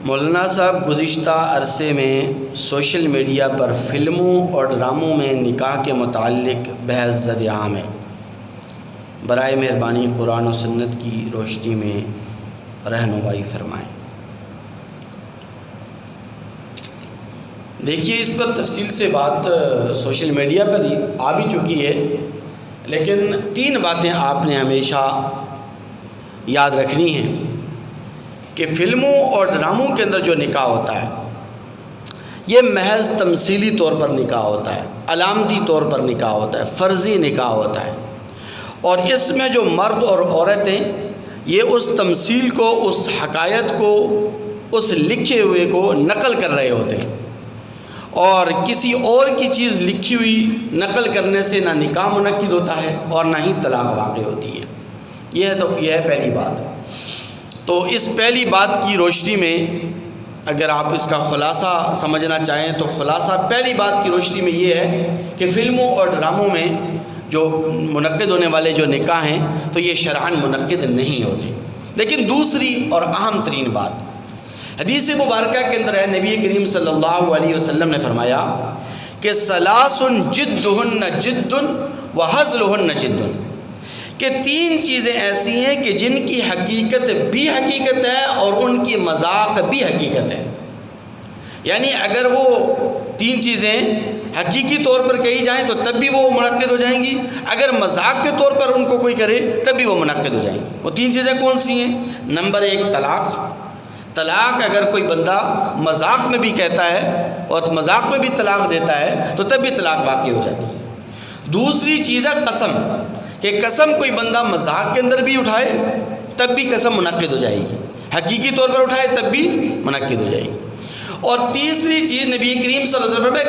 مولانا صاحب گزشتہ عرصے میں سوشل میڈیا پر فلموں اور ڈراموں میں نکاح کے متعلق بحث زد عام ہے۔ برائے مہربانی قرآن و سنت کی روشنی میں رہنمائی فرمائیں۔ دیکھیے، اس پر تفصیل سے بات سوشل میڈیا پر ہی آ بھی چکی ہے، لیکن 3 باتیں آپ نے ہمیشہ یاد رکھنی ہیں کہ فلموں اور ڈراموں کے اندر جو نکاح ہوتا ہے یہ محض تمثیلی طور پر نکاح ہوتا ہے، علامتی طور پر نکاح ہوتا ہے، فرضی نکاح ہوتا ہے، اور اس میں جو مرد اور عورتیں یہ اس تمثیل کو، اس حکایت کو، اس لکھے ہوئے کو نقل کر رہے ہوتے ہیں، اور کسی اور کی چیز لکھی ہوئی نقل کرنے سے نہ نکاح منعقد ہوتا ہے اور نہ ہی طلاق واقع ہوتی ہے۔ یہ ہے پہلی بات۔ تو اس پہلی بات کی روشنی میں اگر آپ اس کا خلاصہ سمجھنا چاہیں تو خلاصہ پہلی بات کی روشنی میں یہ ہے کہ فلموں اور ڈراموں میں جو منعقد ہونے والے جو نکاح ہیں تو یہ شرعاً منعقد نہیں ہوتے۔ لیکن دوسری اور اہم ترین بات حدیث مبارکہ کے اندر ہے، نبی کریم صلی اللہ علیہ وسلم نے فرمایا کہ ثلاث جدہن جد وہزلہن جد، کہ 3 چیزیں ایسی ہیں کہ جن کی حقیقت بھی حقیقت ہے اور ان کی مذاق بھی حقیقت ہے۔ یعنی اگر وہ 3 چیزیں حقیقی طور پر کہی جائیں تو تب بھی وہ منعقد ہو جائیں گی، اگر مذاق کے طور پر ان کو کوئی کرے تب بھی وہ منعقد ہو جائیں گی۔ وہ 3 چیزیں کون سی ہیں؟ نمبر 1 طلاق اگر کوئی بندہ مذاق میں بھی کہتا ہے اور مذاق میں بھی طلاق دیتا ہے تو تب بھی طلاق واقع ہو جاتی ہے۔ دوسری چیز ہے قسم، کہ قسم کوئی بندہ مذاق کے اندر بھی اٹھائے تب بھی قسم منعقد ہو جائے گی، حقیقی طور پر اٹھائے تب بھی منعقد ہو جائے گی۔ اور تیسری چیز نبی کریم صلی اللہ علیہ وسلم ہے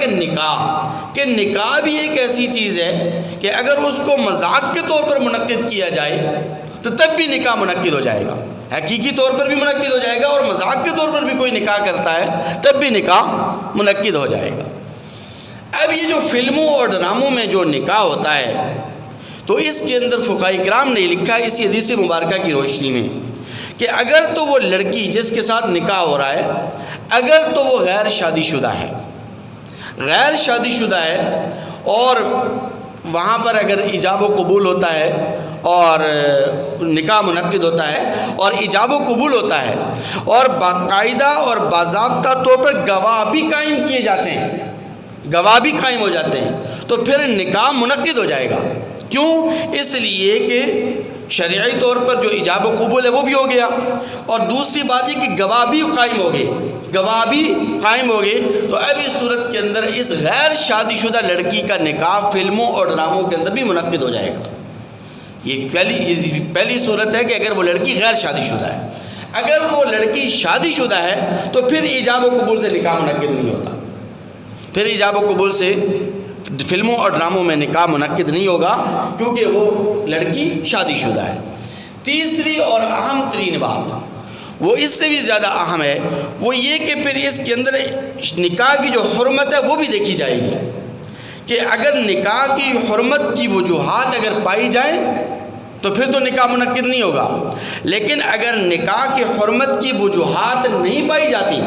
کہ نکاح بھی ایک ایسی چیز ہے کہ اگر اس کو مذاق کے طور پر منعقد کیا جائے تو تب بھی نکاح منعقد ہو جائے گا، حقیقی طور پر بھی منعقد ہو جائے گا، اور مذاق کے طور پر بھی کوئی نکاح کرتا ہے تب بھی نکاح منعقد ہو جائے گا۔ اب یہ جو فلموں اور ڈراموں میں جو نکاح ہوتا ہے تو اس کے اندر فقہاء کرام نے لکھا ہے اسی حدیث مبارکہ کی روشنی میں کہ اگر تو وہ لڑکی جس کے ساتھ نکاح ہو رہا ہے اگر تو وہ غیر شادی شدہ ہے اور وہاں پر اگر ایجاب و قبول ہوتا ہے اور نکاح منعقد ہوتا ہے اور ایجاب و قبول ہوتا ہے اور باقاعدہ اور باضابطہ طور پر گواہ بھی قائم کیے جاتے ہیں، گواہ بھی قائم ہو جاتے ہیں، تو پھر نکاح منعقد ہو جائے گا۔ کیوں؟ اس لیے کہ شرعی طور پر جو ایجاب و قبول ہے وہ بھی ہو گیا، اور دوسری بات یہ کہ گواہ بھی قائم ہو گئے، تو اب اس صورت کے اندر اس غیر شادی شدہ لڑکی کا نکاح فلموں اور ڈراموں کے اندر بھی منعقد ہو جائے گا۔ یہ پہلی صورت ہے کہ اگر وہ لڑکی غیر شادی شدہ ہے۔ اگر وہ لڑکی شادی شدہ ہے تو پھر ایجاب و قبول سے نکاح منعقد نہیں ہوتا، پھر ایجاب و قبول سے فلموں اور ڈراموں میں نکاح منعقد نہیں ہوگا کیونکہ وہ لڑکی شادی شدہ ہے۔ تیسری اور اہم ترین بات وہ اس سے بھی زیادہ اہم ہے، وہ یہ کہ پھر اس کے اندر نکاح کی جو حرمت ہے وہ بھی دیکھی جائے گی، کہ اگر نکاح کی حرمت کی وجوہات اگر پائی جائیں تو پھر تو نکاح منعقد نہیں ہوگا، لیکن اگر نکاح کی حرمت کی وجوہات نہیں پائی جاتی،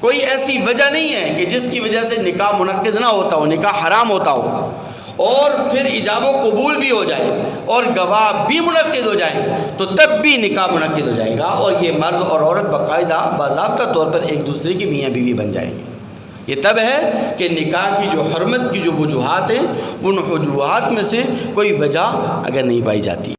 کوئی ایسی وجہ نہیں ہے کہ جس کی وجہ سے نکاح منعقد نہ ہوتا ہو، نکاح حرام ہوتا ہو، اور پھر ایجاب و قبول بھی ہو جائے اور گواہ بھی منعقد ہو جائے تو تب بھی نکاح منعقد ہو جائے گا، اور یہ مرد اور عورت باقاعدہ باضابطہ طور پر ایک دوسرے کی میاں بیوی بن جائیں گے۔ یہ تب ہے کہ نکاح کی جو حرمت کی جو وجوہات ہیں ان وجوہات میں سے کوئی وجہ اگر نہیں پائی جاتی۔